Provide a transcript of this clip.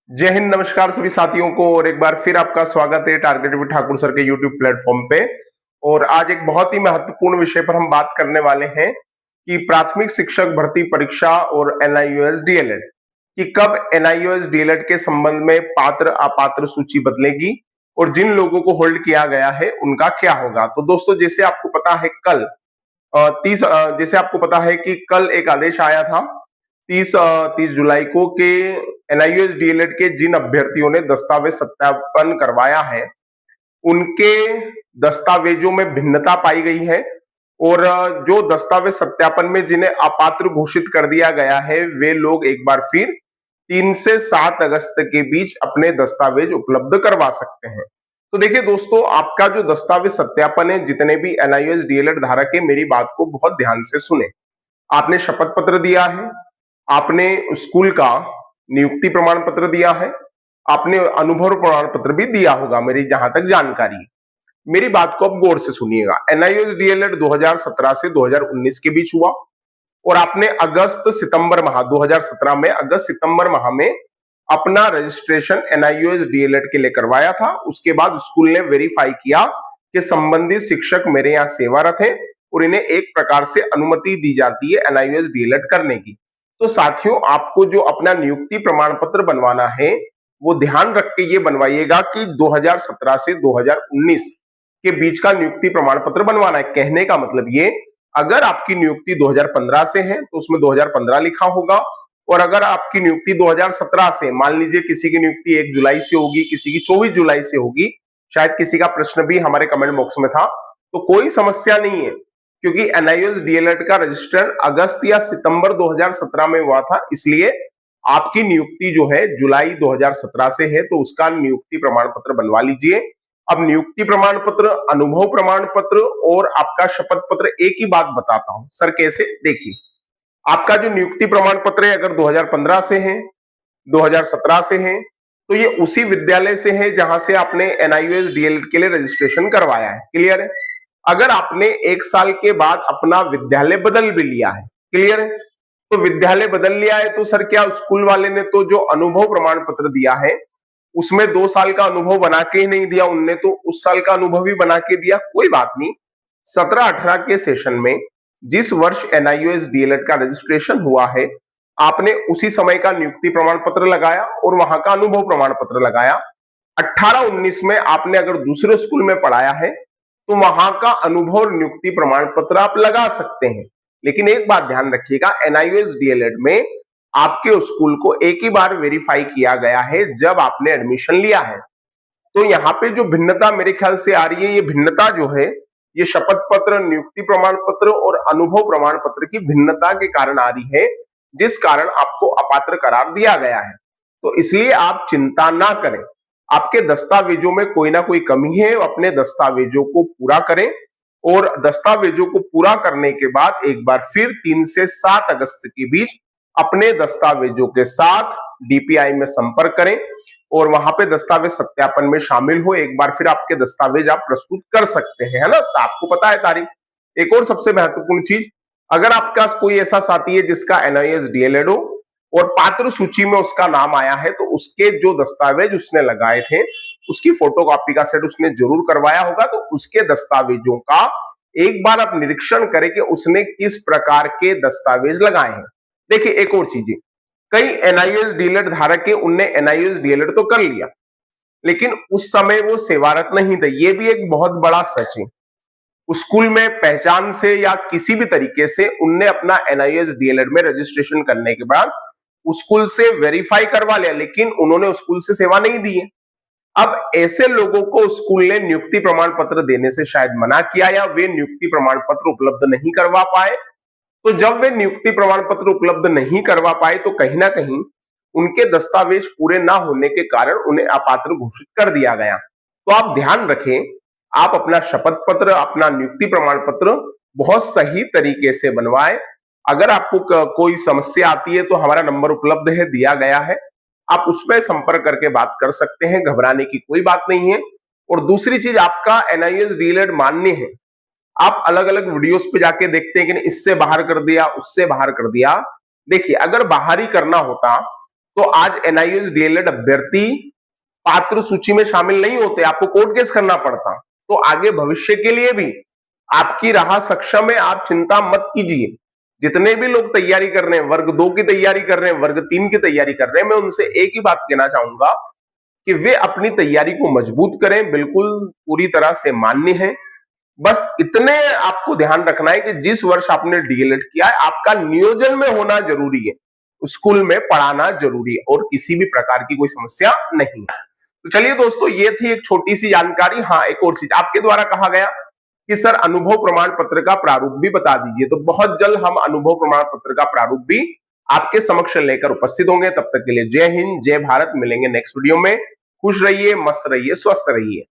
जय हिंद, नमस्कार सभी साथियों को। और एक बार फिर आपका स्वागत है टारगेट विद ठाकुर सर के यूट्यूब प्लेटफॉर्म पे। और आज एक बहुत ही महत्वपूर्ण विषय पर हम बात करने वाले हैं कि प्राथमिक शिक्षक भर्ती परीक्षा और एनआईओएस डीएलएड कि कब एनआईओएस डीएलएड के संबंध में पात्र अपात्र सूची बदलेगी और जिन लोगों को होल्ड किया गया है उनका क्या होगा। तो दोस्तों, जैसे आपको पता है जैसे आपको पता है कि कल एक आदेश आया था 30 जुलाई को कि एनआईओएस डीएलएड के जिन अभ्यर्थियों ने दस्तावेज सत्यापन करवाया है उनके दस्तावेजों में भिन्नता पाई गई है। और जो दस्तावेज सत्यापन में जिन्हें अपात्र घोषित कर दिया गया है वे लोग एक बार फिर 3 से 7 अगस्त के बीच अपने दस्तावेज उपलब्ध करवा सकते हैं। तो देखिए दोस्तों, आपका जो दस्तावेज सत्यापन है, जितने भी एनआईओएस डीएलएड धारक है, मेरी बात को बहुत ध्यान से सुने। आपने शपथ पत्र दिया है, आपने स्कूल का नियुक्ति प्रमाण पत्र दिया है, आपने अनुभव प्रमाण पत्र भी दिया होगा, मेरी जहां तक जानकारी है। मेरी बात को अब गौर से सुनिएगा। एनआईओएस डीएलएड 2017 से 2019 के बीच हुआ और आपने अगस्त सितंबर माह 2017 में अगस्त सितंबर माह में अपना रजिस्ट्रेशन एनआईओएस डीएलएड के लिए करवाया था। उसके बाद स्कूल ने वेरीफाई किया कि संबंधित शिक्षक मेरे यहाँ सेवारत हैं और इन्हें एक प्रकार से अनुमति दी जाती है एनआईओएस डीएलएड करने की। तो साथियों, आपको जो अपना नियुक्ति प्रमाण पत्र बनवाना है वो ध्यान रख के ये बनवाइएगा कि 2017 से 2019 के बीच का नियुक्ति प्रमाण पत्र बनवाना है। कहने का मतलब ये, अगर आपकी नियुक्ति 2015 से है तो उसमें 2015 लिखा होगा, और अगर आपकी नियुक्ति 2017 से, मान लीजिए किसी की नियुक्ति 1 जुलाई से होगी, किसी की 24 जुलाई से होगी, शायद किसी का प्रश्न भी हमारे कमेंट बॉक्स में था, तो कोई समस्या नहीं है क्योंकि एनआईओएस डीएलएड का रजिस्ट्रेशन अगस्त या सितंबर 2017 में हुआ था, इसलिए आपकी नियुक्ति जो है जुलाई 2017 से है, तो उसका नियुक्ति प्रमाण पत्र बनवा लीजिए। अब नियुक्ति प्रमाण पत्र, अनुभव प्रमाण पत्र और आपका शपथ पत्र, एक ही बात बताता हूं सर कैसे। देखिए, आपका जो नियुक्ति प्रमाण पत्र है अगर 2015 से है, 2017 से है, तो ये उसी विद्यालय से है जहां से आपने एनआईओएस डीएलएड के लिए रजिस्ट्रेशन करवाया है। क्लियर है? अगर आपने 1 साल के बाद अपना विद्यालय बदल भी लिया है, क्लियर है, तो विद्यालय बदल लिया है तो सर क्या स्कूल वाले ने तो जो अनुभव प्रमाण पत्र दिया है उसमें 2 साल का अनुभव बना के ही नहीं दिया, उनने तो उस साल का अनुभव ही बना के दिया। कोई बात नहीं, 17-18 के सेशन में जिस वर्ष एनआईओएस डीएलएड का रजिस्ट्रेशन हुआ है आपने उसी समय का नियुक्ति प्रमाण पत्र लगाया और वहां का अनुभव प्रमाण पत्र लगाया। 18-19 में आपने अगर दूसरे स्कूल में पढ़ाया है तो वहां का अनुभव और नियुक्ति प्रमाण पत्र आप लगा सकते हैं। लेकिन एक बात ध्यान रखिएगा, एनआईओएस डीएलएड में आपके स्कूल को एक ही बार वेरीफाई किया गया है जब आपने एडमिशन लिया है। तो यहाँ पे जो भिन्नता मेरे ख्याल से आ रही है, ये भिन्नता जो है ये शपथ पत्र, नियुक्ति प्रमाण पत्र और अनुभव प्रमाण पत्र की भिन्नता के कारण आ रही है, जिस कारण आपको अपात्र करार दिया गया है। तो इसलिए आप चिंता ना करें, आपके दस्तावेजों में कोई ना कोई कमी है, अपने दस्तावेजों को पूरा करें और दस्तावेजों को पूरा करने के बाद एक बार फिर 3 से 7 अगस्त के बीच अपने दस्तावेजों के साथ डीपीआई में संपर्क करें और वहां पे दस्तावेज सत्यापन में शामिल हो। एक बार फिर आपके दस्तावेज आप प्रस्तुत कर सकते हैं, है ना? तो आपको पता है तारीख। एक और सबसे महत्वपूर्ण चीज, अगर आपका कोई ऐसा साथी है जिसका एनआईओएस डीएलएड हो और पात्र सूची में उसका नाम आया है, तो उसके जो दस्तावेज उसने लगाए थे उसकी फोटोकॉपी का सेट उसने जरूर करवाया होगा। तो उसके दस्तावेजों का एक बार आप निरीक्षण करें कि उसने किस प्रकार के दस्तावेज लगाए हैं। देखिए, एक और चीज है, कई एनआईओएस डीएलएड धारक है, उनने एनआईओएस डीएलएड तो कर लिया लेकिन उस समय वो सेवारत नहीं थे। ये भी एक बहुत बड़ा सच है। स्कूल में पहचान से या किसी भी तरीके से उनने अपना एनआईओएस डीएलएड में रजिस्ट्रेशन करने के बाद स्कूल से वेरीफाई करवा लिया लेकिन उन्होंने स्कूल से सेवा नहीं दी है। अब ऐसे लोगों को स्कूल ने नियुक्ति प्रमाण पत्र देने से शायद मना किया या वे नियुक्ति प्रमाण पत्र उपलब्ध नहीं करवा पाए। तो जब वे नियुक्ति प्रमाण पत्र उपलब्ध नहीं करवा पाए तो कहीं ना कहीं उनके दस्तावेज पूरे ना होने के कारण उन्हें अपात्र घोषित कर दिया गया। तो आप ध्यान रखें, आप अपना शपथ पत्र, अपना नियुक्ति प्रमाण पत्र बहुत सही तरीके से बनवाएं। अगर आपको कोई समस्या आती है तो हमारा नंबर उपलब्ध है, दिया गया है, आप उसमें संपर्क करके बात कर सकते हैं, घबराने की कोई बात नहीं है। और दूसरी चीज, आपका एनआईओएस डीएलएड मान्य है। आप अलग अलग वीडियोस पे जाके देखते हैं कि इससे बाहर कर दिया, उससे बाहर कर दिया। देखिए, अगर बाहर ही करना होता तो आज एनआईओएस डीएलएड अभ्यर्थी पात्र सूची में शामिल नहीं होते, आपको कोर्ट केस करना पड़ता। तो आगे भविष्य के लिए भी आपकी राह सक्षम है, आप चिंता मत कीजिए। जितने भी लोग तैयारी कर रहे हैं, वर्ग 2 की तैयारी कर रहे हैं, वर्ग 3 की तैयारी कर रहे हैं, मैं उनसे एक ही बात कहना चाहूंगा कि वे अपनी तैयारी को मजबूत करें, बिल्कुल पूरी तरह से मान्य है। बस इतने आपको ध्यान रखना है कि जिस वर्ष आपने डीएलएड किया है, आपका नियोजन में होना जरूरी है, स्कूल में पढ़ाना जरूरी है और किसी भी प्रकार की कोई समस्या नहीं है। तो चलिए दोस्तों, ये थी एक छोटी सी जानकारी। हाँ, एक और चीज आपके द्वारा कहा गया कि सर अनुभव प्रमाण पत्र का प्रारूप भी बता दीजिए, तो बहुत जल्द हम अनुभव प्रमाण पत्र का प्रारूप भी आपके समक्ष लेकर उपस्थित होंगे। तब तक के लिए जय हिंद, जय भारत। मिलेंगे नेक्स्ट वीडियो में। खुश रहिए, मस्त रहिए, स्वस्थ रहिए।